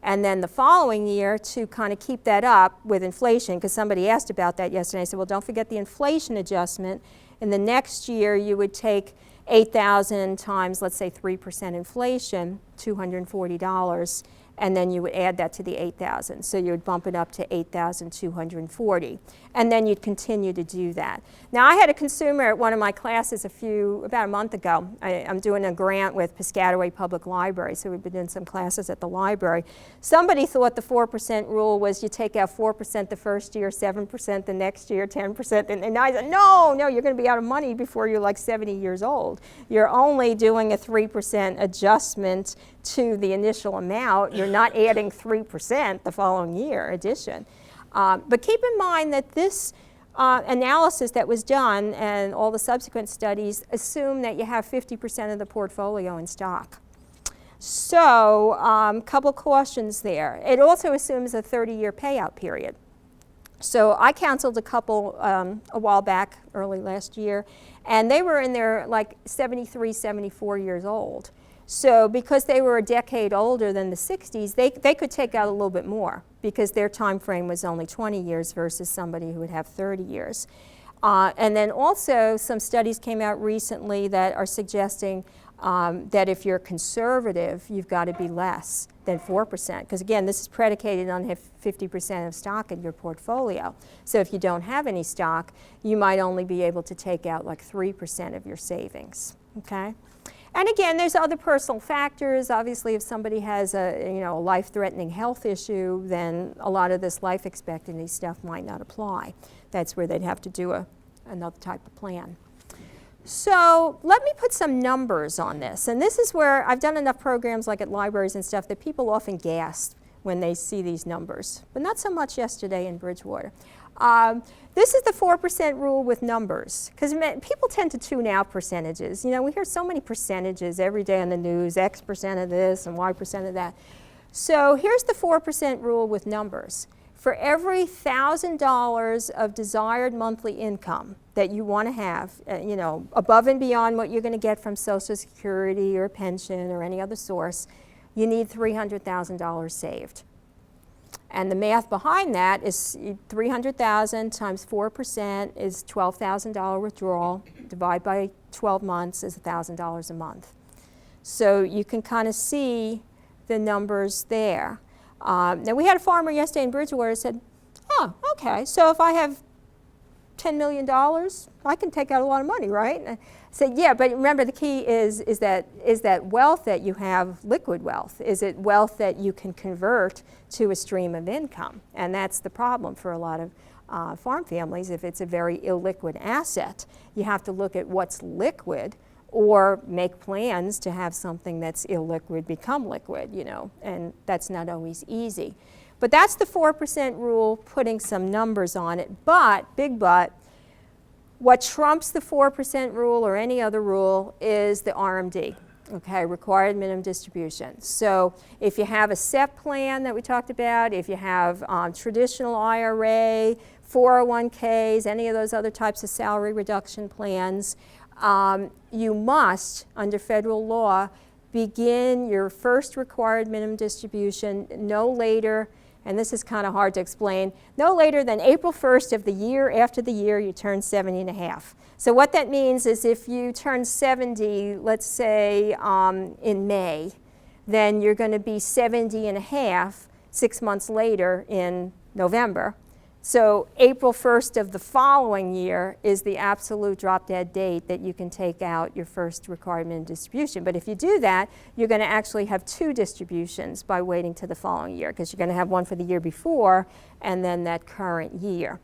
And then the following year, to kind of keep that up with inflation, because somebody asked about that yesterday, I said, well, don't forget the inflation adjustment. In the next year, you would take $8,000 times, let's say, 3% inflation, $240, and then you would add that to the $8,000. So you would bump it up to $8,240. And then you'd continue to do that. Now, I had a consumer at one of my classes about a month ago. I'm doing a grant with Piscataway Public Library, so we've been doing some classes at the library. Somebody thought the 4% rule was you take out 4% the first year, 7% the next year, 10%, and I said, no, you're going to be out of money before you're like 70 years old. You're only doing a 3% adjustment to the initial amount. You're not adding 3% the following year addition. But keep in mind that this analysis that was done and all the subsequent studies assume that you have 50% of the portfolio in stock. So a couple cautions there. It also assumes a 30-year payout period. So I counseled a couple a while back, early last year, and they were in their like 73, 74 years old. So because they were a decade older than the 60s, they could take out a little bit more because their time frame was only 20 years versus somebody who would have 30 years. And then also some studies came out recently that are suggesting that if you're conservative, you've got to be less than 4%. Because again, this is predicated on 50% of stock in your portfolio. So if you don't have any stock, you might only be able to take out like 3% of your savings. Okay? And again, there's other personal factors. Obviously, if somebody has a life-threatening health issue, then a lot of this life expectancy stuff might not apply. That's where they'd have to do another type of plan. So let me put some numbers on this. And this is where I've done enough programs like at libraries and stuff that people often gasp when they see these numbers, but not so much yesterday in Bridgewater. This is the 4% rule with numbers, because people tend to tune out percentages. You know, we hear so many percentages every day on the news, X percent of this and Y percent of that. So here's the 4% rule with numbers. For every $1,000 of desired monthly income that you want to have, above and beyond what you're going to get from Social Security or pension or any other source, you need $300,000 saved. And the math behind that is $300,000 times 4% is $12,000 withdrawal. Divide by 12 months is $1,000 a month. So you can kind of see the numbers there. Now we had a farmer yesterday in Bridgewater who said, oh, okay, so if I have $10 million, I can take out a lot of money, right? And I said, yeah, but remember the key is that wealth that you have liquid wealth? Is it wealth that you can convert to a stream of income? And that's the problem for a lot of farm families if it's a very illiquid asset. You have to look at what's liquid or make plans to have something that's illiquid become liquid, you know, and that's not always easy. But that's the 4% rule, putting some numbers on it. But, big but, what trumps the 4% rule or any other rule is the RMD, okay, required minimum distribution. So if you have a SEP plan that we talked about, if you have traditional IRA, 401ks, any of those other types of salary reduction plans, you must, under federal law, begin your first required minimum distribution no later, and this is kind of hard to explain, no later than April 1st of the year after the year you turn 70 and a half. So what that means is if you turn 70, let's say in May, then you're going to be 70 and a half 6 months later in November. So April 1st of the following year is the absolute drop-dead date that you can take out your first required minimum distribution. But if you do that, you're going to actually have 2 distributions by waiting to the following year, because you're going to have one for the year before and then that current year.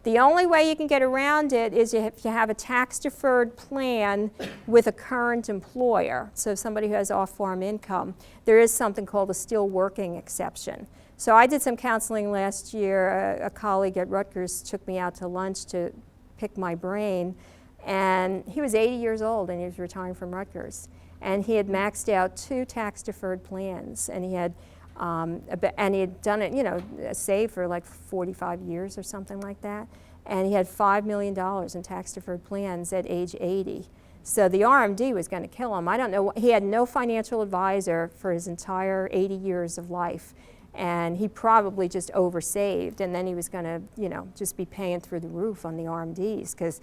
The only way you can get around it is if you have a tax-deferred plan with a current employer. So somebody who has off-farm income, there is something called a still working exception. So I did some counseling last year. A colleague at Rutgers took me out to lunch to pick my brain, and he was 80 years old and he was retiring from Rutgers. And he had maxed out 2 tax-deferred plans, and he had done it, you know, saved for like 45 years or something like that. And he had $5 million in tax-deferred plans at age 80. So the RMD was going to kill him. I don't know. He had no financial advisor for his entire 80 years of life. And he probably just oversaved, and then he was going to, you know, just be paying through the roof on the RMDs, because,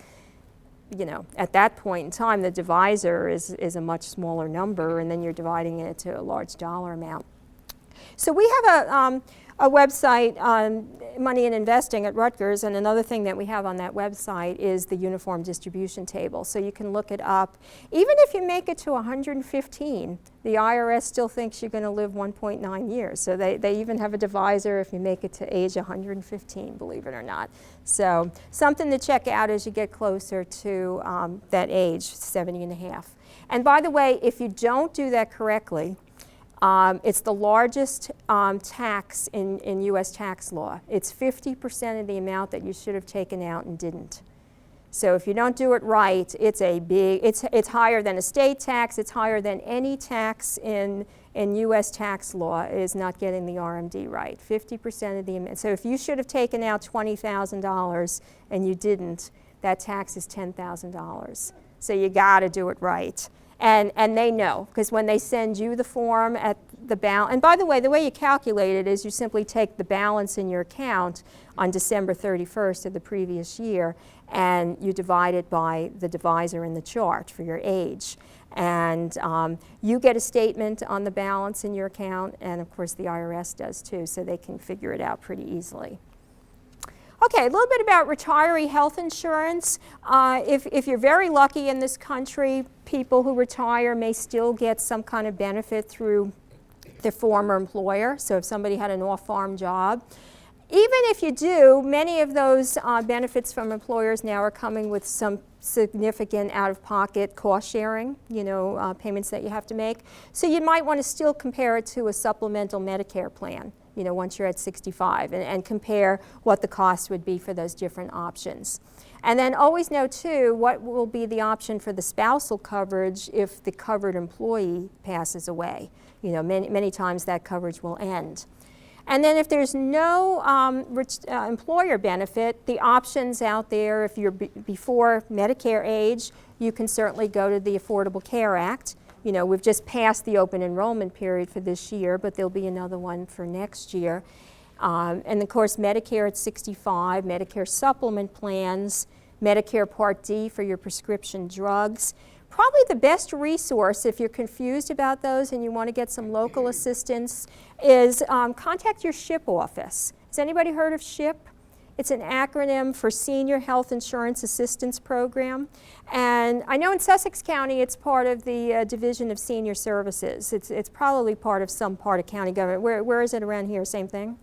you know, at that point in time, the divisor is a much smaller number, and then you're dividing it to a large dollar amount. So we have a website on money and investing at Rutgers, and another thing that we have on that website is the uniform distribution table. So you can look it up. Even if you make it to 115, the IRS still thinks you're going to live 1.9 years. So they even have a divisor if you make it to age 115, believe it or not. So something to check out as you get closer to that age, 70 and a half. And by the way, if you don't do that correctly, it's the largest tax in U.S. tax law. It's 50% of the amount that you should have taken out and didn't. So if you don't do it right, it's a big, it's higher than a state tax, it's higher than any tax in U.S. tax law is not getting the RMD right. 50% of the amount. So if you should have taken out $20,000 and you didn't, that tax is $10,000. So you got to do it right. And they know, because when they send you the form at the balance, and by the way you calculate it is you simply take the balance in your account on December 31st of the previous year, and you divide it by the divisor in the chart for your age. And you get a statement on the balance in your account, and of course the IRS does too, so they can figure it out pretty easily. Okay, a little bit about retiree health insurance. If you're very lucky in this country, people who retire may still get some kind of benefit through their former employer. So if somebody had an off-farm job. Even if you do, many of those benefits from employers now are coming with some significant out-of-pocket cost sharing, you know, payments that you have to make. So you might want to still compare it to a supplemental Medicare plan, you know, once you're at 65, and compare what the cost would be for those different options. And then always know, too, what will be the option for the spousal coverage if the covered employee passes away. You know, many times that coverage will end. And then if there's no employer benefit, the options out there, if you're before Medicare age, you can certainly go to the Affordable Care Act. You know, we've just passed the open enrollment period for this year, but there'll be another one for next year. And of course, Medicare at 65, Medicare supplement plans, Medicare Part D for your prescription drugs. Probably the best resource if you're confused about those and you want to get some local assistance is contact your SHIP office. Has anybody heard of SHIP? It's an acronym for Senior Health Insurance Assistance Program. And I know in Sussex County it's part of the Division of Senior Services. It's probably part of some part of county government. Where is it around here? Same thing?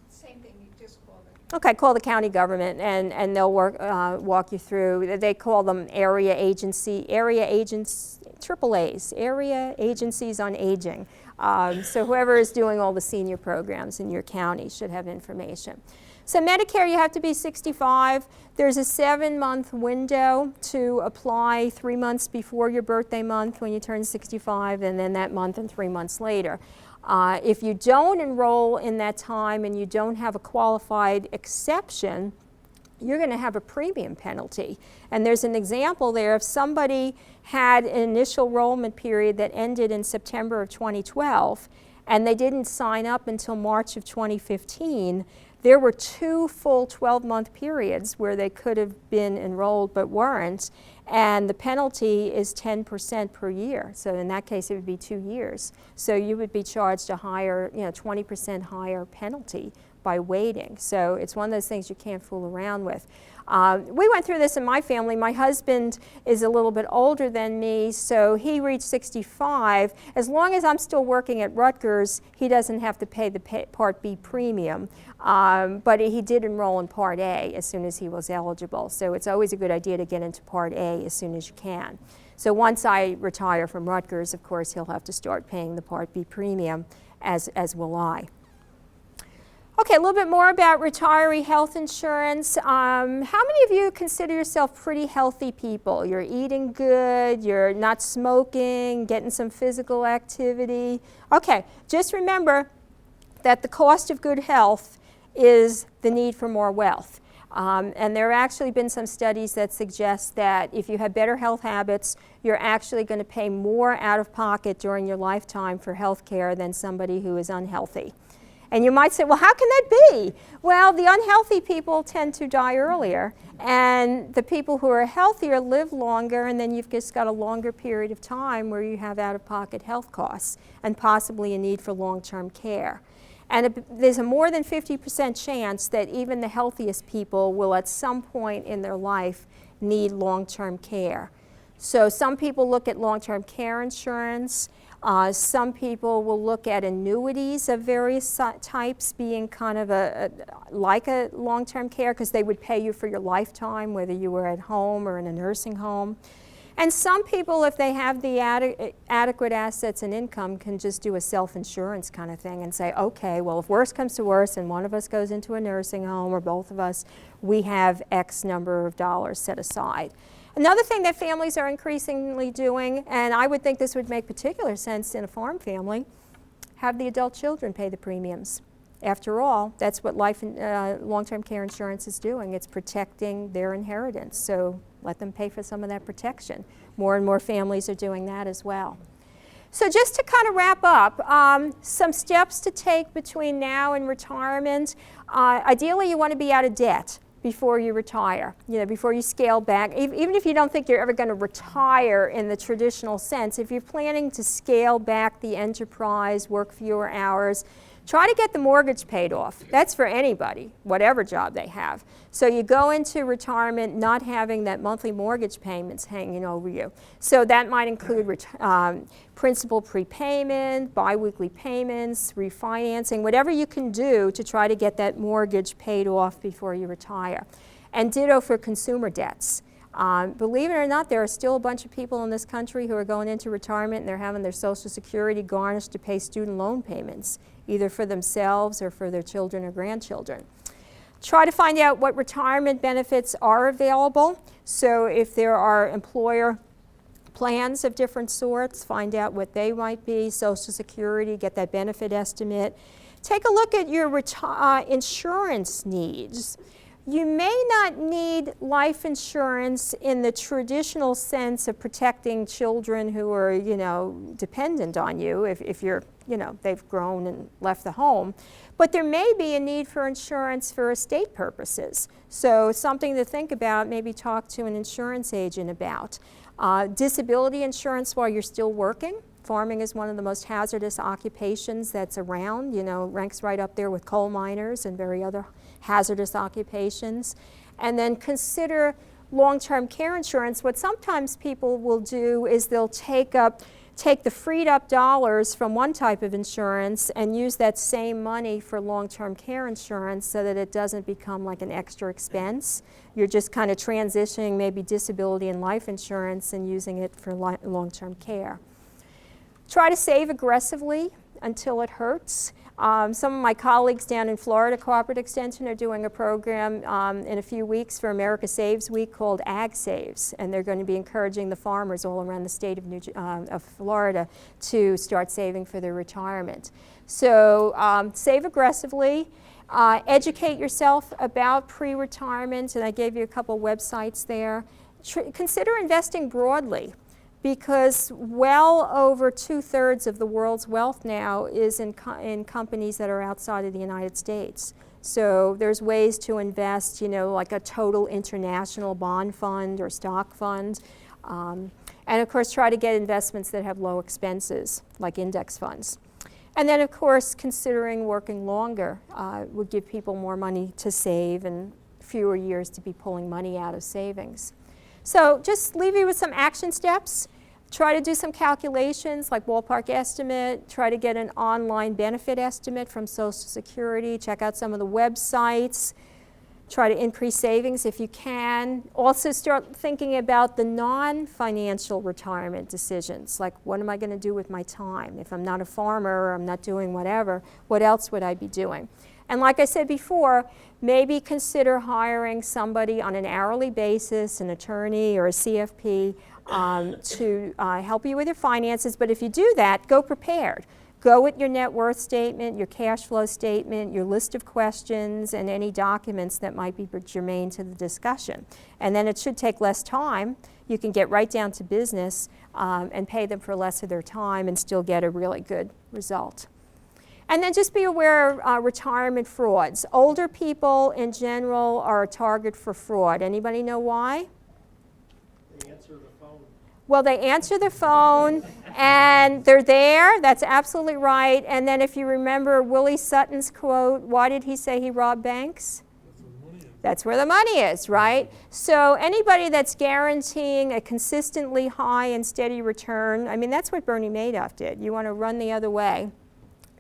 Same thing, you just call Okay, call the county government and they'll walk you through. They call them area agents, AAAs, area agencies on aging. So whoever is doing all the senior programs in your county should have information. So Medicare, you have to be 65. There's a 7-month window to apply, 3 months before your birthday month when you turn 65, and then that month and 3 months later. If you don't enroll in that time and you don't have a qualified exception, you're going to have a premium penalty. And there's an example there. If somebody had an initial enrollment period that ended in September of 2012 and they didn't sign up until March of 2015, there were 2 full 12-month periods where they could have been enrolled but weren't, and the penalty is 10% per year. So in that case, it would be 2 years. So you would be charged a higher, 20% higher penalty by waiting. So it's one of those things you can't fool around with. We went through this in my family. My husband is a little bit older than me, so he reached 65. As long as I'm still working at Rutgers, he doesn't have to pay the Part B premium. But he did enroll in Part A as soon as he was eligible. So it's always a good idea to get into Part A as soon as you can. So once I retire from Rutgers, of course, he'll have to start paying the Part B premium, as will I. Okay, a little bit more about retiree health insurance. How many of you consider yourself pretty healthy people? You're eating good, you're not smoking, getting some physical activity. Okay, just remember that the cost of good health is the need for more wealth. And there have actually been some studies that suggest that if you have better health habits, you're actually going to pay more out of pocket during your lifetime for health care than somebody who is unhealthy. And you might say, well, how can that be? Well, the unhealthy people tend to die earlier, and the people who are healthier live longer, and then you've just got a longer period of time where you have out-of-pocket health costs and possibly a need for long-term care. And there's a more than 50% chance that even the healthiest people will at some point in their life need long-term care. So some people look at long-term care insurance. Some people will look at annuities of various types being kind of like a long-term care because they would pay you for your lifetime, whether you were at home or in a nursing home. And some people, if they have the adequate assets and income, can just do a self-insurance kind of thing and say, okay, well, if worse comes to worse and one of us goes into a nursing home or both of us, we have X number of dollars set aside. Another thing that families are increasingly doing, and I would think this would make particular sense in a farm family, have the adult children pay the premiums. After all, that's what life and long-term care insurance is doing. It's protecting their inheritance, so let them pay for some of that protection. More and more families are doing that as well. So just to kind of wrap up, some steps to take between now and retirement. Ideally, you want to be out of debt before you retire, before you scale back. Even if you don't think you're ever going to retire in the traditional sense, if you're planning to scale back the enterprise, work fewer hours, try to get the mortgage paid off. That's for anybody, whatever job they have. So you go into retirement not having that monthly mortgage payments hanging over you. So that might include principal prepayment, biweekly payments, refinancing, whatever you can do to try to get that mortgage paid off before you retire. And ditto for consumer debts. Believe it or not, there are still a bunch of people in this country who are going into retirement and they're having their Social Security garnished to pay student loan payments, either for themselves or for their children or grandchildren. Try to find out what retirement benefits are available. So if there are employer plans of different sorts, find out what they might be, Social Security, get that benefit estimate. Take a look at your insurance needs. You may not need life insurance in the traditional sense of protecting children who are, dependent on you if you're, they've grown and left the home. But there may be a need for insurance for estate purposes. So something to think about, maybe talk to an insurance agent about. Disability insurance while you're still working. Farming is one of the most hazardous occupations that's around, ranks right up there with coal miners and very other hazardous occupations. And then consider long-term care insurance. What sometimes people will do is they'll take up take the freed up dollars from one type of insurance and use that same money for long-term care insurance so that it doesn't become like an extra expense. You're just kind of transitioning maybe disability and life insurance and using it for long-term care. Try to save aggressively until it hurts. Some of my colleagues down in Florida Cooperative Extension are doing a program in a few weeks for America Saves Week called Ag Saves, and they're going to be encouraging the farmers all around the state of Florida to start saving for their retirement. So save aggressively, educate yourself about pre-retirement, and I gave you a couple websites there. Consider investing broadly, because well over 2/3 of the world's wealth now is in companies that are outside of the United States. So there's ways to invest, you know, like a total international bond fund or stock fund. And of course, try to get investments that have low expenses, like index funds. And then of course, considering working longer would give people more money to save and fewer years to be pulling money out of savings. So just leave you with some action steps. Try to do some calculations like ballpark estimate. Try to get an online benefit estimate from Social Security. Check out some of the websites. Try to increase savings if you can. Also start thinking about the non-financial retirement decisions, like what am I going to do with my time? If I'm not a farmer or I'm not doing whatever, what else would I be doing? And like I said before, maybe consider hiring somebody on an hourly basis, an attorney or a CFP, to help you with your finances. But if you do that, go prepared. Go with your net worth statement, your cash flow statement, your list of questions, and any documents that might be germane to the discussion. And then it should take less time. You can get right down to business and pay them for less of their time and still get a really good result. And then just be aware of retirement frauds. Older people in general are a target for fraud. Anybody know why? They answer the phone. Well, they answer the phone and they're there. That's absolutely right. And then if you remember Willie Sutton's quote, why did he say he robbed banks? That's where the money is, right? So anybody that's guaranteeing a consistently high and steady return, I mean, that's what Bernie Madoff did. You want to run the other way.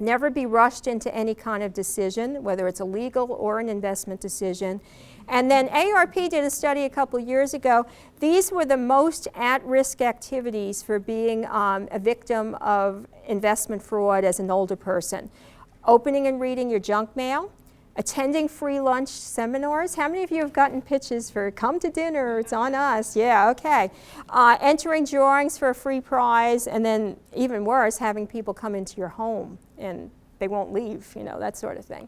Never be rushed into any kind of decision, whether it's a legal or an investment decision. And then ARP did a study a couple years ago. These were the most at-risk activities for being a victim of investment fraud as an older person. Opening and reading your junk mail, attending free lunch seminars. How many of you have gotten pitches for come to dinner, it's on us? Yeah, okay. Entering drawings for a free prize, and then even worse, having people come into your home and they won't leave, you know, that sort of thing.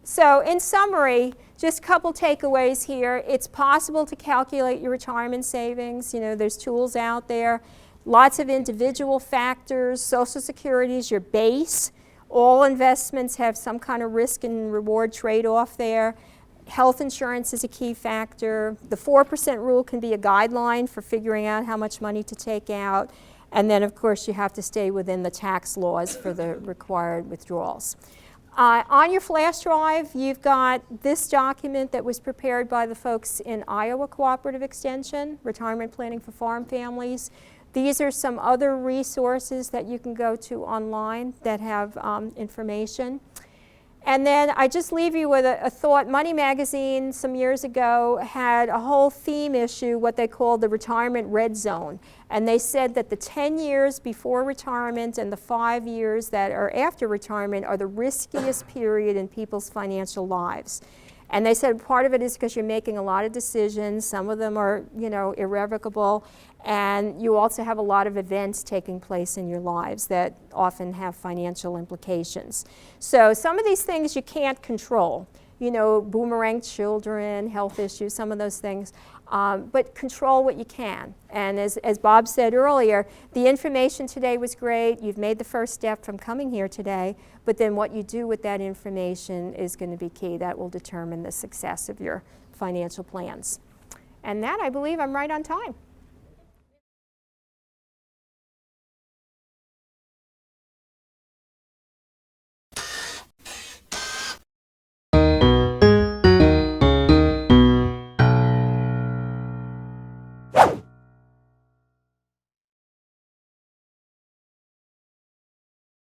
So in summary, just a couple takeaways here. It's possible to calculate your retirement savings. You know, there's tools out there. Lots of individual factors. Social Security is your base. All investments have some kind of risk and reward trade-off there. Health insurance is a key factor. The 4% rule can be a guideline for figuring out how much money to take out. And then, of course, you have to stay within the tax laws for the required withdrawals. On your flash drive, you've got this document that was prepared by the folks in Iowa Cooperative Extension, Retirement Planning for Farm Families. These are some other resources that you can go to online that have information. And then I just leave you with a thought. Money Magazine some years ago had a whole theme issue, what they called the retirement red zone. And they said that the 10 years before retirement and the 5 years that are after retirement are the riskiest period in people's financial lives. And they said part of it is because you're making a lot of decisions. Some of them are, you know, irrevocable. And you also have a lot of events taking place in your lives that often have financial implications. So some of these things you can't control. You know, boomerang children, health issues, some of those things. But control what you can. And as Bob said earlier, the information today was great. You've made the first step from coming here today. But then what you do with that information is going to be key. That will determine the success of your financial plans. And that, I believe, I'm right on time.